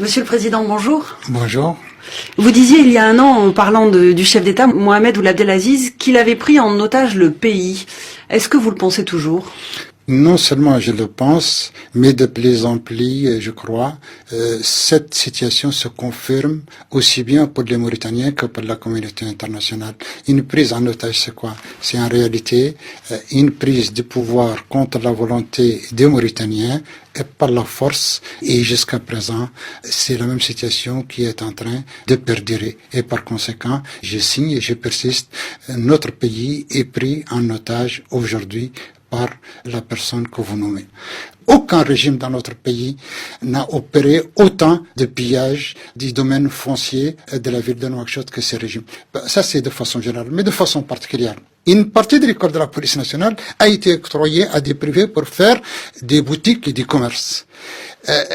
Monsieur le Président, bonjour. Bonjour. Vous disiez il y a un an, en parlant du chef d'État, Mohamed Ould Abdelaziz, qu'il avait pris en otage le pays. Est-ce que vous le pensez toujours ? Non seulement je le pense, mais de plus en plus, je crois, cette situation se confirme aussi bien pour les Mauritaniens que pour la communauté internationale. Une prise en otage, c'est quoi? C'est en réalité une prise de pouvoir contre la volonté des Mauritaniens et par la force. Et jusqu'à présent, c'est la même situation qui est en train de perdurer. Et par conséquent, je signe et je persiste. Notre pays est pris en otage aujourd'hui par la personne que vous nommez. Aucun régime dans notre pays n'a opéré autant de pillage du domaine foncier de la ville de Nouakchott que ce régime. Ça, c'est de façon générale, mais de façon particulière. Une partie de l'école de la police nationale a été octroyée à des privés pour faire des boutiques et du commerce.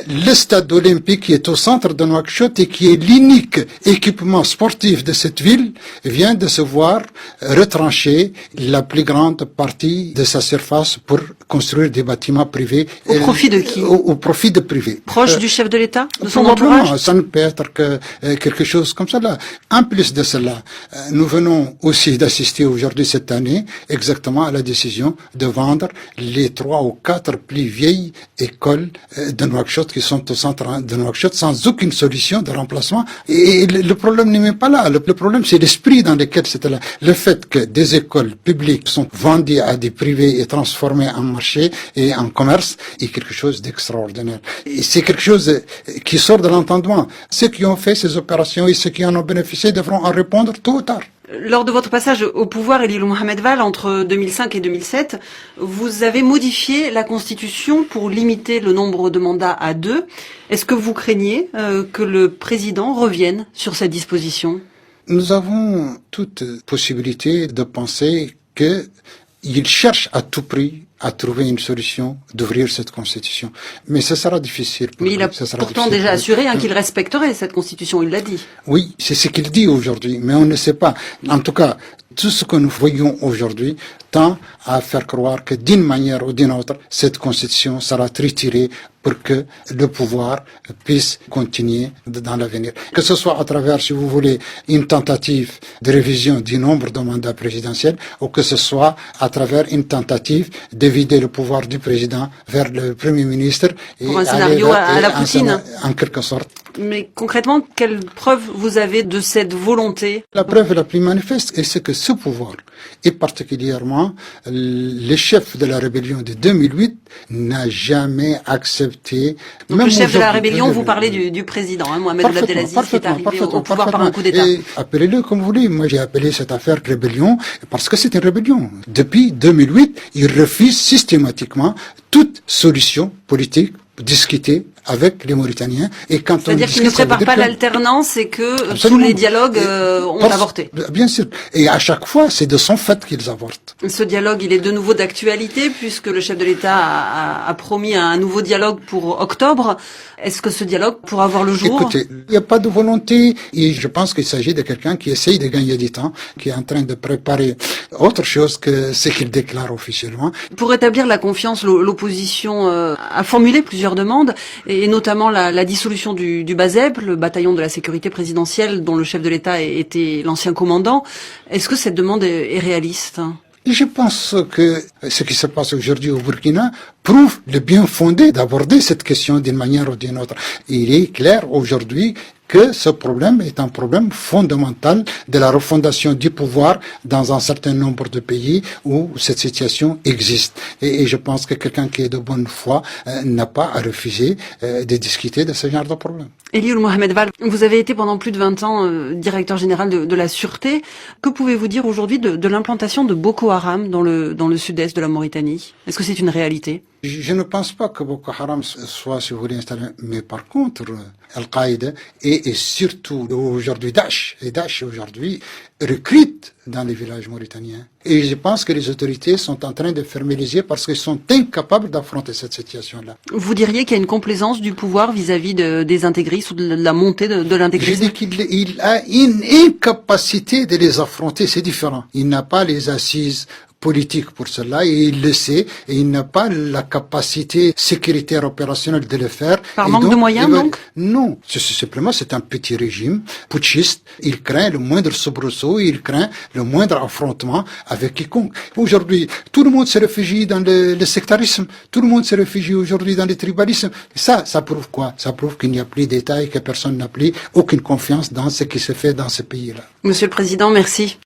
Le stade olympique qui est au centre de Nouakchott et qui est l'unique équipement sportif de cette ville vient de se voir retrancher la plus grande partie de sa surface pour construire des bâtiments privés. Au profit de qui? Au profit de privés. Proche du chef de l'État, de son entourage? Ça ne peut être que quelque chose comme ça. En plus de cela, nous venons aussi d'assister aujourd'hui cette année exactement à la décision de vendre les 3 ou 4 plus vieilles écoles de Nouakchott qui sont au centre de Nouakchott sans aucune solution de remplacement. Et le problème n'est même pas là. Le problème, c'est l'esprit dans lequel c'était là. Le fait que des écoles publiques sont vendues à des privés et transformées en marché et en commerce est quelque chose d'extraordinaire. Et c'est quelque chose qui sort de l'entendement. Ceux qui ont fait ces opérations et ceux qui en ont bénéficié devront en répondre tôt ou tard. Lors de votre passage au pouvoir, Elilou Mohamed Vall, entre 2005 et 2007, vous avez modifié la Constitution pour limiter le nombre de mandats à 2. Est-ce que vous craignez que le président revienne sur cette disposition ? Nous avons toute possibilité de penser qu'il cherche à tout prix à trouver une solution d'ouvrir cette Constitution. Mais ce sera difficile. Mais il a pourtant déjà assuré qu'il respecterait cette Constitution, il l'a dit. Oui, c'est ce qu'il dit aujourd'hui, mais on ne sait pas. En tout cas, tout ce que nous voyons aujourd'hui tend à faire croire que d'une manière ou d'une autre, cette Constitution sera triturée pour que le pouvoir puisse continuer dans l'avenir. Que ce soit à travers, si vous voulez, une tentative de révision du nombre de mandats présidentiels ou que ce soit à travers une tentative de vider le pouvoir du président vers le Premier ministre. Pour un scénario à la Poutine. En quelque sorte. Mais concrètement, quelle preuve vous avez de cette volonté ? La preuve la plus manifeste, c'est que ce pouvoir, et particulièrement le chef de la rébellion de 2008, n'a jamais accepté... Donc le chef de la rébellion, vous parlez du président, Mohamed Ould Abdelaziz, qui est arrivé au pouvoir par un coup d'État. Appelez-le comme vous voulez. Moi, j'ai appelé cette affaire rébellion parce que c'est une rébellion. Depuis 2008, il refuse systématiquement toute solution politique discuter avec les Mauritaniens. Et quand c'est-à-dire qu'ils ne préparent pas l'alternance et que tous les dialogues ont avorté. Bien sûr. Et à chaque fois, c'est de son fait qu'ils avortent. Ce dialogue, il est de nouveau d'actualité puisque le chef de l'État a promis un nouveau dialogue pour octobre. Est-ce que ce dialogue pourra voir le jour ? Écoutez, il n'y a pas de volonté et je pense qu'il s'agit de quelqu'un qui essaye de gagner du temps, qui est en train de préparer autre chose que ce qu'il déclare officiellement. Pour rétablir la confiance, l'opposition a formulé plusieurs demandes et notamment la dissolution du BASEP, le bataillon de la sécurité présidentielle dont le chef de l'État était l'ancien commandant. Est-ce que cette demande est réaliste ? Et je pense que ce qui se passe aujourd'hui au Burkina prouve le bien fondé d'aborder cette question d'une manière ou d'une autre. Il est clair aujourd'hui que ce problème est un problème fondamental de la refondation du pouvoir dans un certain nombre de pays où cette situation existe. Et je pense que quelqu'un qui est de bonne foi n'a pas à refuser de discuter de ce genre de problème. Elilou Mohamed Vall, vous avez été pendant plus de 20 ans directeur général de la Sûreté. Que pouvez-vous dire aujourd'hui de l'implantation de Boko Haram dans le sud-est de la Mauritanie ? Est-ce que c'est une réalité ? Je ne pense pas que Boko Haram soit, si vous voulez, installé. Mais par contre, Al-Qaïda et surtout aujourd'hui Daesh, et Daesh aujourd'hui recrute dans les villages mauritaniens. Et je pense que les autorités sont en train de fermer les yeux parce qu'ils sont incapables d'affronter cette situation-là. Vous diriez qu'il y a une complaisance du pouvoir vis-à-vis des intégristes ou de la montée de l'intégrisme ? Je dis qu'il a une incapacité de les affronter, c'est différent. Il n'a pas les assises politique pour cela et il le sait et il n'a pas la capacité sécuritaire opérationnelle de le faire. Par et manque donc, de moyens, donc? Non, simplement c'est un petit régime putschiste. Il craint le moindre soubresaut, il craint le moindre affrontement avec quiconque. Aujourd'hui, tout le monde se réfugie dans le sectarisme, tout le monde se réfugie aujourd'hui dans le tribalisme. Ça prouve quoi? Ça prouve qu'il n'y a plus d'État et que personne n'a plus aucune confiance dans ce qui se fait dans ce pays-là. Monsieur le Président, merci.